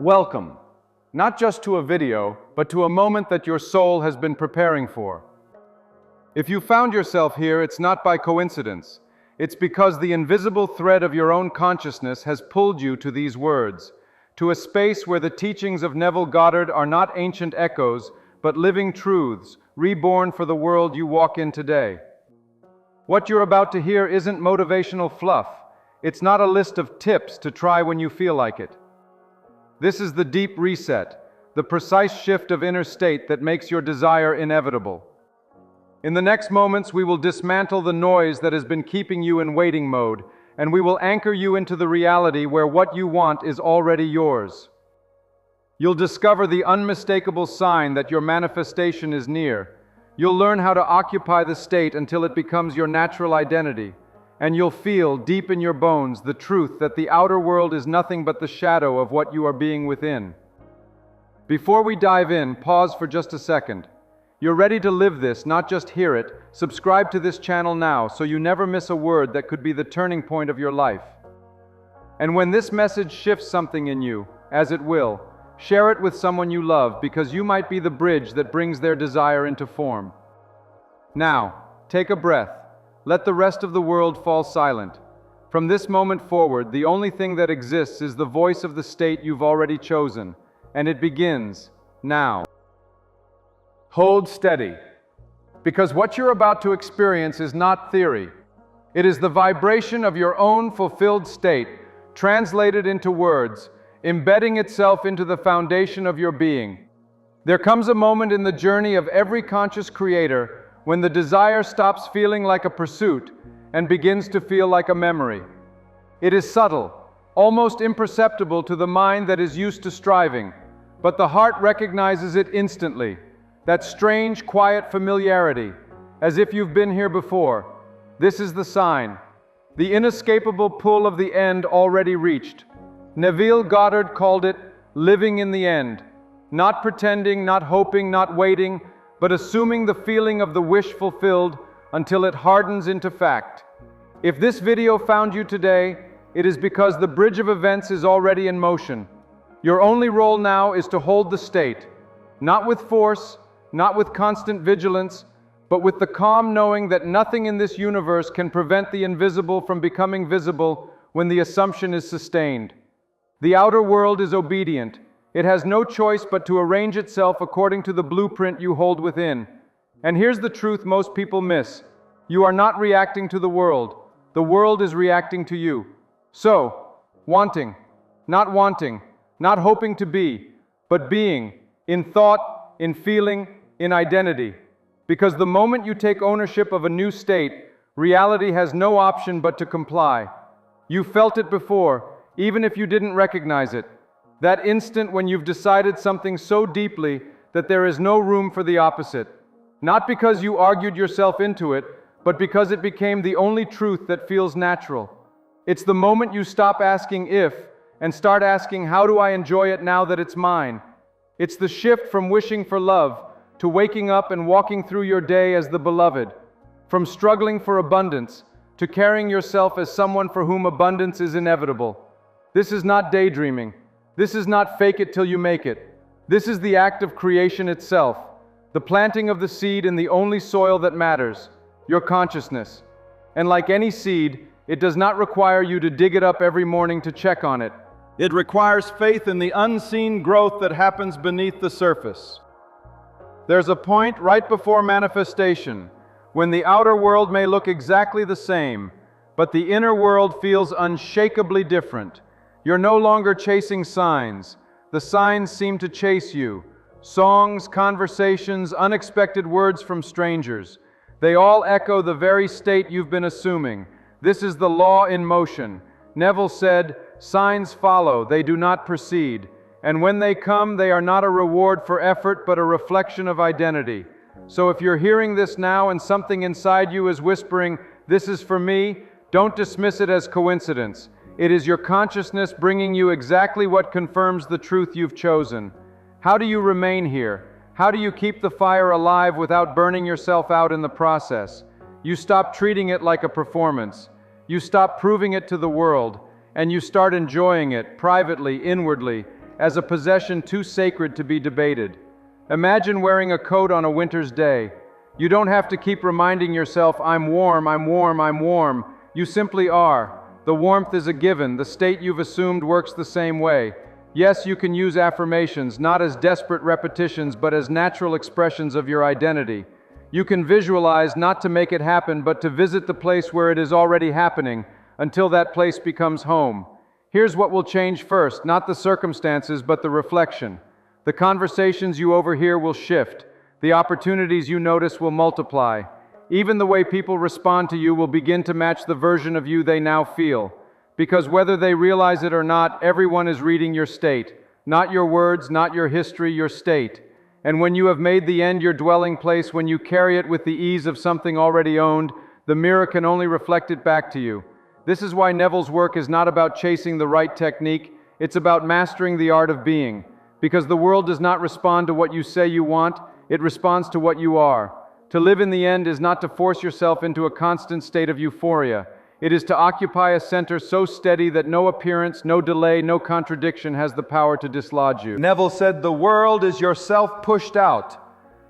Welcome, not just to a video, but to a moment that your soul has been preparing for. If you found yourself here, it's not by coincidence. It's because the invisible thread of your own consciousness has pulled you to these words, to a space where the teachings of Neville Goddard are not ancient echoes, but living truths, reborn for the world you walk in today. What you're about to hear isn't motivational fluff. It's not a list of tips to try when you feel like it. This is the deep reset, the precise shift of inner state that makes your desire inevitable. In the next moments, we will dismantle the noise that has been keeping you in waiting mode, and we will anchor you into the reality where what you want is already yours. You'll discover the unmistakable sign that your manifestation is near. You'll learn how to occupy the state until it becomes your natural identity. And you'll feel, deep in your bones, the truth that the outer world is nothing but the shadow of what you are being within. Before we dive in, pause for just a second. You're ready to live this, not just hear it. Subscribe to this channel now so you never miss a word that could be the turning point of your life. And when this message shifts something in you, as it will, share it with someone you love, because you might be the bridge that brings their desire into form. Now, take a breath. Let the rest of the world fall silent. From this moment forward, the only thing that exists is the voice of the state you've already chosen, and it begins now. Hold steady, because what you're about to experience is not theory. It is the vibration of your own fulfilled state, translated into words, embedding itself into the foundation of your being. There comes a moment in the journey of every conscious creator when the desire stops feeling like a pursuit and begins to feel like a memory. It is subtle, almost imperceptible to the mind that is used to striving, but the heart recognizes it instantly, that strange, quiet familiarity, as if you've been here before. This is the sign, the inescapable pull of the end already reached. Neville Goddard called it living in the end, not pretending, not hoping, not waiting, but assuming the feeling of the wish fulfilled until it hardens into fact. If this video found you today, it is because the bridge of events is already in motion. Your only role now is to hold the state, not with force, not with constant vigilance, but with the calm knowing that nothing in this universe can prevent the invisible from becoming visible when the assumption is sustained. The outer world is obedient. It has no choice but to arrange itself according to the blueprint you hold within. And here's the truth most people miss. You are not reacting to the world. The world is reacting to you. So, wanting, not hoping to be, but being, in thought, in feeling, in identity. Because the moment you take ownership of a new state, reality has no option but to comply. You felt it before, even if you didn't recognize it. That instant when you've decided something so deeply that there is no room for the opposite. Not because you argued yourself into it, but because it became the only truth that feels natural. It's the moment you stop asking if, and start asking, how do I enjoy it now that it's mine? It's the shift from wishing for love to waking up and walking through your day as the beloved. From struggling for abundance to carrying yourself as someone for whom abundance is inevitable. This is not daydreaming. This is not fake it till you make it. This is the act of creation itself, the planting of the seed in the only soil that matters, your consciousness. And like any seed, it does not require you to dig it up every morning to check on it. It requires faith in the unseen growth that happens beneath the surface. There's a point right before manifestation, when the outer world may look exactly the same, but the inner world feels unshakably different. You're no longer chasing signs. The signs seem to chase you. Songs, conversations, unexpected words from strangers. They all echo the very state you've been assuming. This is the law in motion. Neville said, "Signs follow, they do not precede. And when they come, they are not a reward for effort, but a reflection of identity." So if you're hearing this now and something inside you is whispering, "This is for me," don't dismiss it as coincidence. It is your consciousness bringing you exactly what confirms the truth you've chosen. How do you remain here? How do you keep the fire alive without burning yourself out in the process? You stop treating it like a performance. You stop proving it to the world, and you start enjoying it privately, inwardly, as a possession too sacred to be debated. Imagine wearing a coat on a winter's day. You don't have to keep reminding yourself, I'm warm, I'm warm, I'm warm. You simply are. The warmth is a given. The state you've assumed works the same way. Yes, you can use affirmations, not as desperate repetitions, but as natural expressions of your identity. You can visualize not to make it happen, but to visit the place where it is already happening, until that place becomes home. Here's what will change first, not the circumstances, but the reflection. The conversations you overhear will shift. The opportunities you notice will multiply. Even the way people respond to you will begin to match the version of you they now feel. Because whether they realize it or not, everyone is reading your state. Not your words, not your history, your state. And when you have made the end your dwelling place, when you carry it with the ease of something already owned, the mirror can only reflect it back to you. This is why Neville's work is not about chasing the right technique, it's about mastering the art of being. Because the world does not respond to what you say you want, it responds to what you are. To live in the end is not to force yourself into a constant state of euphoria. It is to occupy a center so steady that no appearance, no delay, no contradiction has the power to dislodge you. Neville said, the world is yourself pushed out.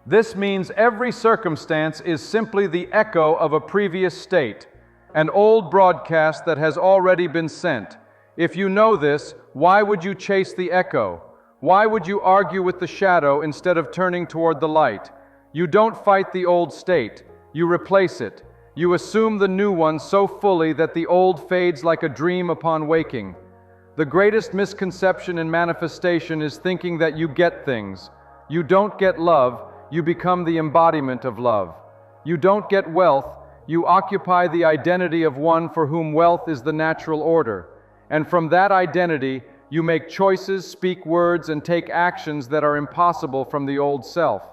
This means every circumstance is simply the echo of a previous state, an old broadcast that has already been sent. If you know this, why would you chase the echo? Why would you argue with the shadow instead of turning toward the light? You don't fight the old state, you replace it. You assume the new one so fully that the old fades like a dream upon waking. The greatest misconception in manifestation is thinking that you get things. You don't get love, you become the embodiment of love. You don't get wealth, you occupy the identity of one for whom wealth is the natural order. And from that identity, you make choices, speak words, and take actions that are impossible from the old self.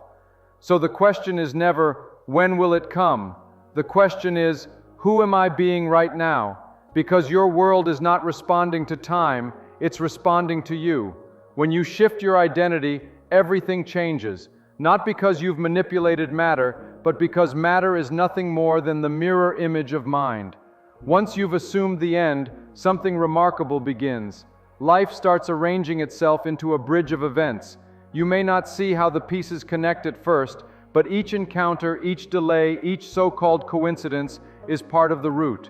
So the question is never, when will it come? The question is, who am I being right now? Because your world is not responding to time, it's responding to you. When you shift your identity, everything changes. Not because you've manipulated matter, but because matter is nothing more than the mirror image of mind. Once you've assumed the end, something remarkable begins. Life starts arranging itself into a bridge of events. You may not see how the pieces connect at first, but each encounter, each delay, each so-called coincidence is part of the route.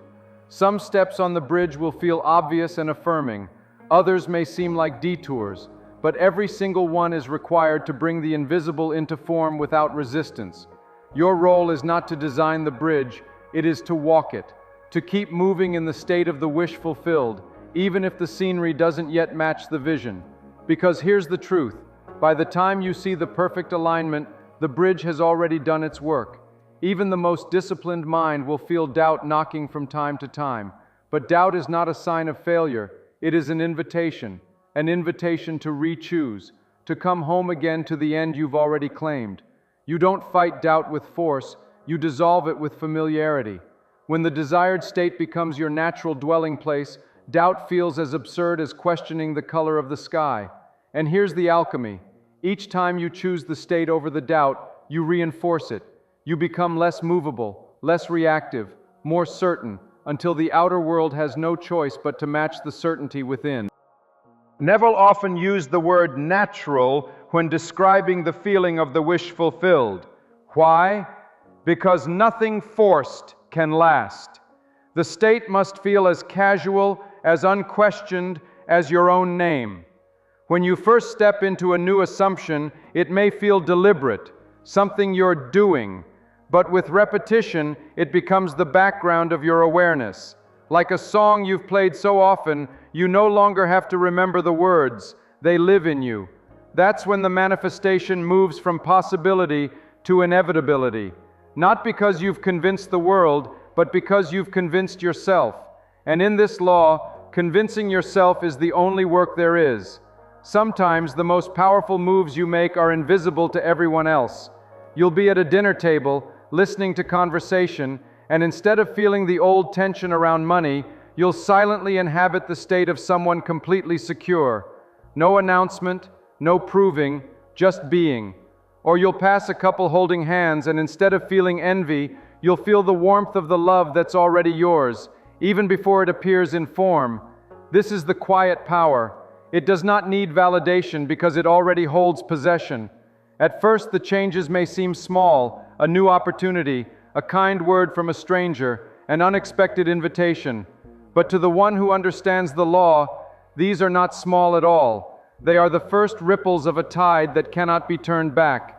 Some steps on the bridge will feel obvious and affirming. Others may seem like detours, but every single one is required to bring the invisible into form without resistance. Your role is not to design the bridge, it is to walk it, to keep moving in the state of the wish fulfilled, even if the scenery doesn't yet match the vision. Because here's the truth, by the time you see the perfect alignment, the bridge has already done its work. Even the most disciplined mind will feel doubt knocking from time to time. But doubt is not a sign of failure. It is an invitation to re-choose, to come home again to the end you've already claimed. You don't fight doubt with force, you dissolve it with familiarity. When the desired state becomes your natural dwelling place, doubt feels as absurd as questioning the color of the sky. And here's the alchemy. Each time you choose the state over the doubt, you reinforce it. You become less movable, less reactive, more certain, until the outer world has no choice but to match the certainty within. Neville often used the word natural when describing the feeling of the wish fulfilled. Why? Because nothing forced can last. The state must feel as casual, as unquestioned as your own name. When you first step into a new assumption, it may feel deliberate, something you're doing, but with repetition, it becomes the background of your awareness. Like a song you've played so often, you no longer have to remember the words, they live in you. That's when the manifestation moves from possibility to inevitability. Not because you've convinced the world, but because you've convinced yourself. And in this law, convincing yourself is the only work there is. Sometimes the most powerful moves you make are invisible to everyone else. You'll be at a dinner table, listening to conversation, and instead of feeling the old tension around money, you'll silently inhabit the state of someone completely secure. No announcement, no proving, just being. Or you'll pass a couple holding hands, and instead of feeling envy, you'll feel the warmth of the love that's already yours, even before it appears in form. This is the quiet power. It does not need validation because it already holds possession. At first, the changes may seem small, a new opportunity, a kind word from a stranger, an unexpected invitation. But to the one who understands the law, these are not small at all. They are the first ripples of a tide that cannot be turned back.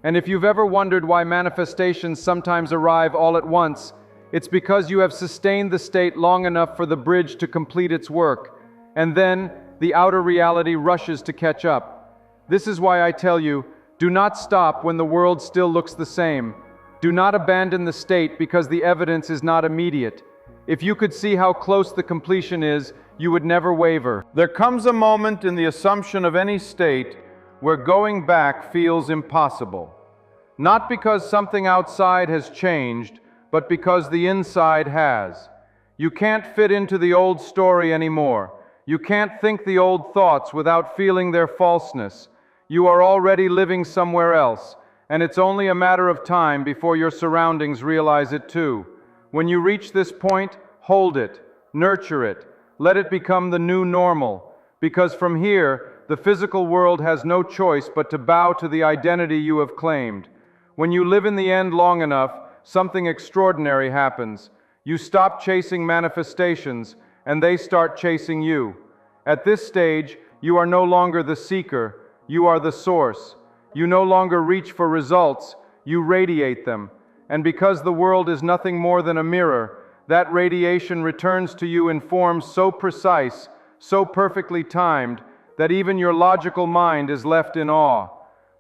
And if you've ever wondered why manifestations sometimes arrive all at once, it's because you have sustained the state long enough for the bridge to complete its work, and then the outer reality rushes to catch up. This is why I tell you, do not stop when the world still looks the same. Do not abandon the state because the evidence is not immediate. If you could see how close the completion is, you would never waver. There comes a moment in the assumption of any state where going back feels impossible. Not because something outside has changed, but because the inside has. You can't fit into the old story anymore. You can't think the old thoughts without feeling their falseness. You are already living somewhere else, and it's only a matter of time before your surroundings realize it too. When you reach this point, hold it, nurture it, let it become the new normal, because from here, the physical world has no choice but to bow to the identity you have claimed. When you live in the end long enough, something extraordinary happens. You stop chasing manifestations, and they start chasing you. At this stage, you are no longer the seeker, you are the source. You no longer reach for results, you radiate them. And because the world is nothing more than a mirror, that radiation returns to you in forms so precise, so perfectly timed, that even your logical mind is left in awe.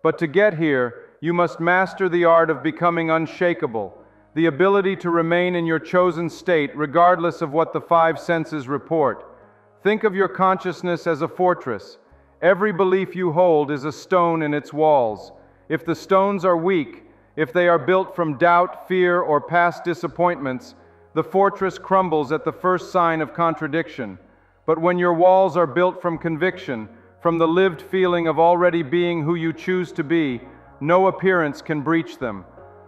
But to get here, you must master the art of becoming unshakable, the ability to remain in your chosen state regardless of what the five senses report. Think of your consciousness as a fortress. Every belief you hold is a stone in its walls. If the stones are weak, if they are built from doubt, fear, or past disappointments, the fortress crumbles at the first sign of contradiction. But when your walls are built from conviction, from the lived feeling of already being who you choose to be, no appearance can breach them.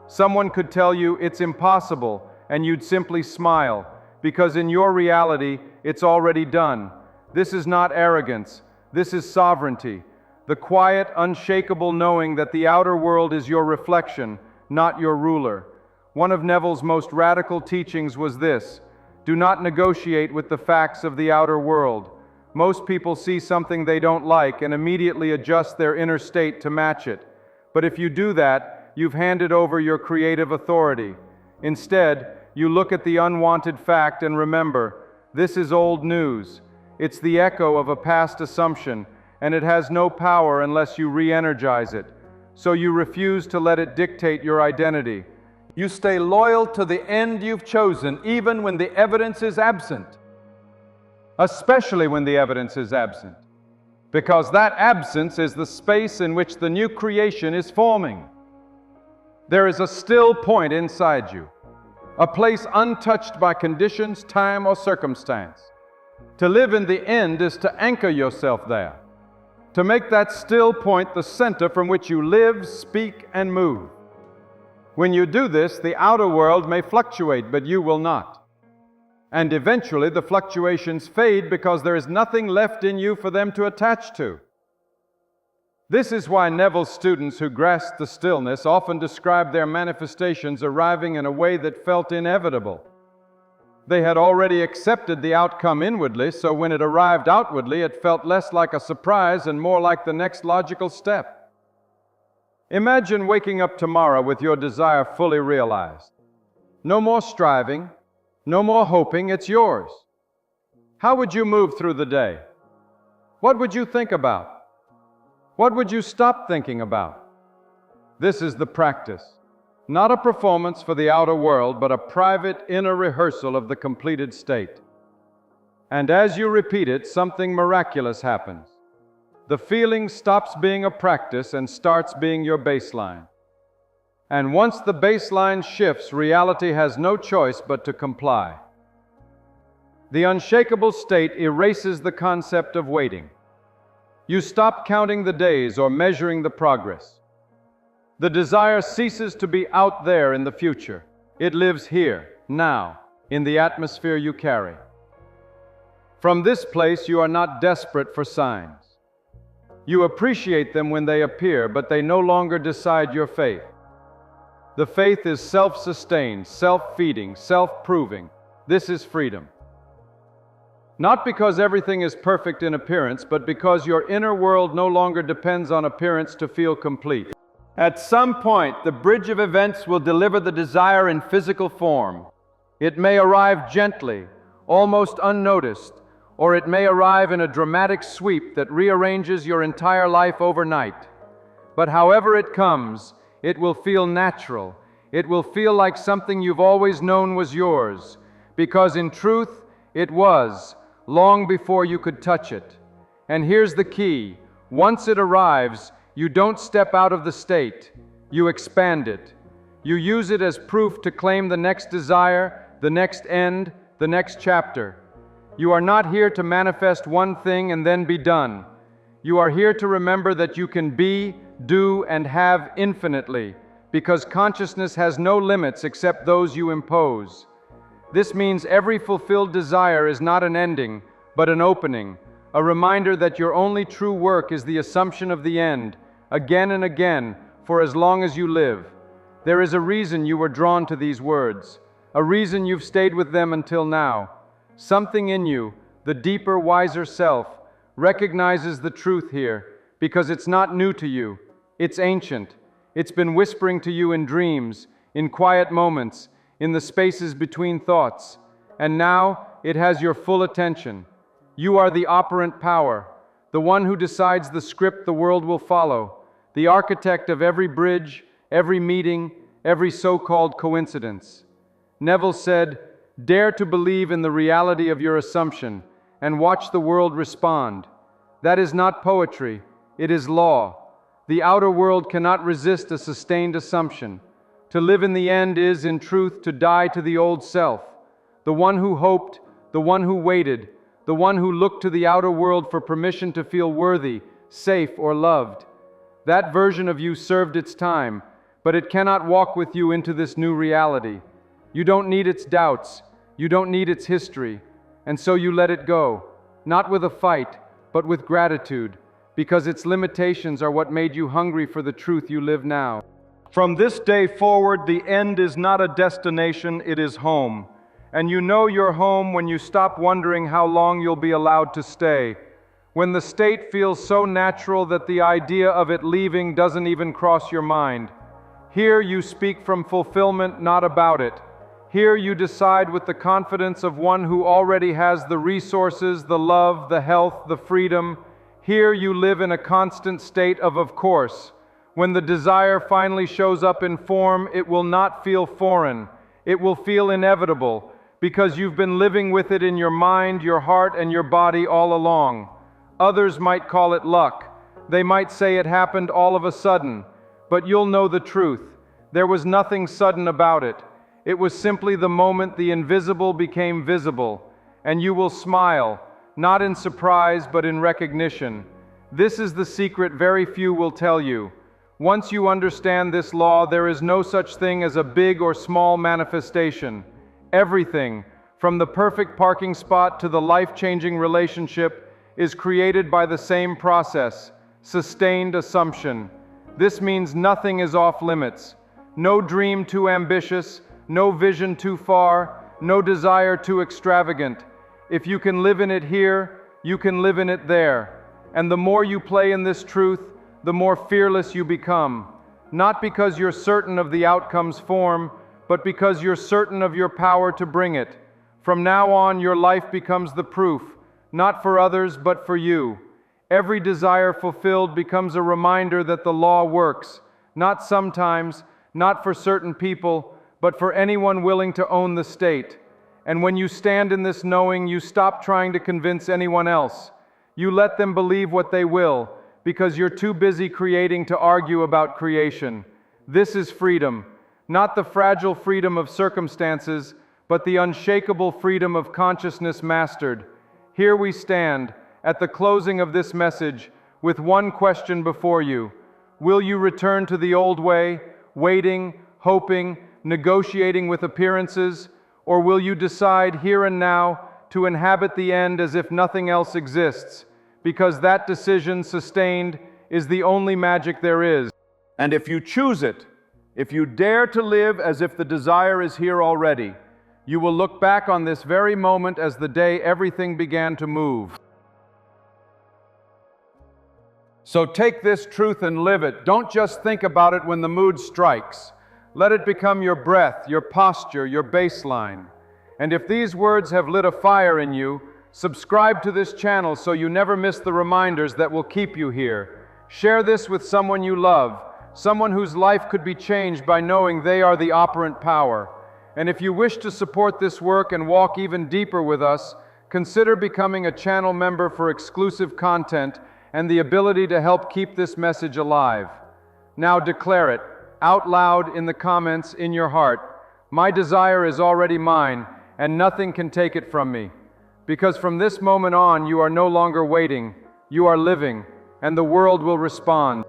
Someone could tell you it's impossible, and you'd simply smile, because in your reality, it's already done. This is not arrogance. This is sovereignty. The quiet, unshakable knowing that the outer world is your reflection, not your ruler. One of Neville's most radical teachings was this: do not negotiate with the facts of the outer world. Most people see something they don't like and immediately adjust their inner state to match it. But if you do that, you've handed over your creative authority. Instead, you look at the unwanted fact and remember, this is old news. It's the echo of a past assumption, and it has no power unless you re-energize it. So you refuse to let it dictate your identity. You stay loyal to the end you've chosen, even when the evidence is absent. Especially when the evidence is absent. Because that absence is the space in which the new creation is forming. There is a still point inside you, a place untouched by conditions, time, or circumstance. To live in the end is to anchor yourself there, to make that still point the center from which you live, speak, and move. When you do this, the outer world may fluctuate, but you will not. And eventually the fluctuations fade because there is nothing left in you for them to attach to. This is why Neville's students who grasped the stillness often described their manifestations arriving in a way that felt inevitable. They had already accepted the outcome inwardly, so when it arrived outwardly, it felt less like a surprise and more like the next logical step. Imagine waking up tomorrow with your desire fully realized. No more striving, no more hoping, it's yours. How would you move through the day? What would you think about? What would you stop thinking about? This is the practice. Not a performance for the outer world, but a private inner rehearsal of the completed state. And as you repeat it, something miraculous happens. The feeling stops being a practice and starts being your baseline. And once the baseline shifts, reality has no choice but to comply. The unshakable state erases the concept of waiting. You stop counting the days or measuring the progress. The desire ceases to be out there in the future. It lives here, now, in the atmosphere you carry. From this place, you are not desperate for signs. You appreciate them when they appear, but they no longer decide your faith. The faith is self-sustained, self-feeding, self-proving. This is freedom. Not because everything is perfect in appearance, but because your inner world no longer depends on appearance to feel complete. At some point, the bridge of events will deliver the desire in physical form. It may arrive gently, almost unnoticed, or it may arrive in a dramatic sweep that rearranges your entire life overnight. But however it comes, it will feel natural. It will feel like something you've always known was yours, because in truth, it was, long before you could touch it. And here's the key: once it arrives, you don't step out of the state, you expand it. You use it as proof to claim the next desire, the next end, the next chapter. You are not here to manifest one thing and then be done. You are here to remember that you can be, do, and have infinitely, because consciousness has no limits except those you impose. This means every fulfilled desire is not an ending, but an opening, a reminder that your only true work is the assumption of the end, again and again, for as long as you live. There is a reason you were drawn to these words, a reason you've stayed with them until now. Something in you, the deeper, wiser self, recognizes the truth here, because it's not new to you, it's ancient. It's been whispering to you in dreams, in quiet moments, in the spaces between thoughts, and now it has your full attention. You are the operant power, the one who decides the script the world will follow, the architect of every bridge, every meeting, every so-called coincidence. Neville said, "Dare to believe in the reality of your assumption and watch the world respond." That is not poetry, it is law. The outer world cannot resist a sustained assumption. To live in the end is, in truth, to die to the old self, the one who hoped, the one who waited, the one who looked to the outer world for permission to feel worthy, safe, or loved. That version of you served its time, but it cannot walk with you into this new reality. You don't need its doubts, you don't need its history, and so you let it go, not with a fight, but with gratitude, because its limitations are what made you hungry for the truth you live now. From this day forward, the end is not a destination, it is home. And you know you're home when you stop wondering how long you'll be allowed to stay. When the state feels so natural that the idea of it leaving doesn't even cross your mind. Here you speak from fulfillment, not about it. Here you decide with the confidence of one who already has the resources, the love, the health, the freedom. Here you live in a constant state of course. When the desire finally shows up in form, it will not feel foreign. It will feel inevitable, because you've been living with it in your mind, your heart, and your body all along. Others might call it luck. They might say it happened all of a sudden. But you'll know the truth. There was nothing sudden about it. It was simply the moment the invisible became visible. And you will smile, not in surprise, but in recognition. This is the secret very few will tell you. Once you understand this law, there is no such thing as a big or small manifestation. Everything, from the perfect parking spot to the life-changing relationship, is created by the same process, sustained assumption. This means nothing is off limits. No dream too ambitious, no vision too far, no desire too extravagant. If you can live in it here, you can live in it there. And the more you play in this truth, the more fearless you become. Not because you're certain of the outcome's form, but because you're certain of your power to bring it. From now on, your life becomes the proof, not for others, but for you. Every desire fulfilled becomes a reminder that the law works, not sometimes, not for certain people, but for anyone willing to own the state. And when you stand in this knowing, you stop trying to convince anyone else. You let them believe what they will, because you're too busy creating to argue about creation. This is freedom, not the fragile freedom of circumstances, but the unshakable freedom of consciousness mastered. Here we stand, at the closing of this message, with one question before you. Will you return to the old way, waiting, hoping, negotiating with appearances, or will you decide here and now to inhabit the end as if nothing else exists, because that decision sustained is the only magic there is. And if you choose it, if you dare to live as if the desire is here already, you will look back on this very moment as the day everything began to move. So take this truth and live it. Don't just think about it when the mood strikes. Let it become your breath, your posture, your baseline. And if these words have lit a fire in you, subscribe to this channel so you never miss the reminders that will keep you here. Share this with someone you love, someone whose life could be changed by knowing they are the operant power. And if you wish to support this work and walk even deeper with us, consider becoming a channel member for exclusive content and the ability to help keep this message alive. Now declare it, out loud in the comments in your heart. My desire is already mine, and nothing can take it from me. Because from this moment on, you are no longer waiting, you are living, and the world will respond.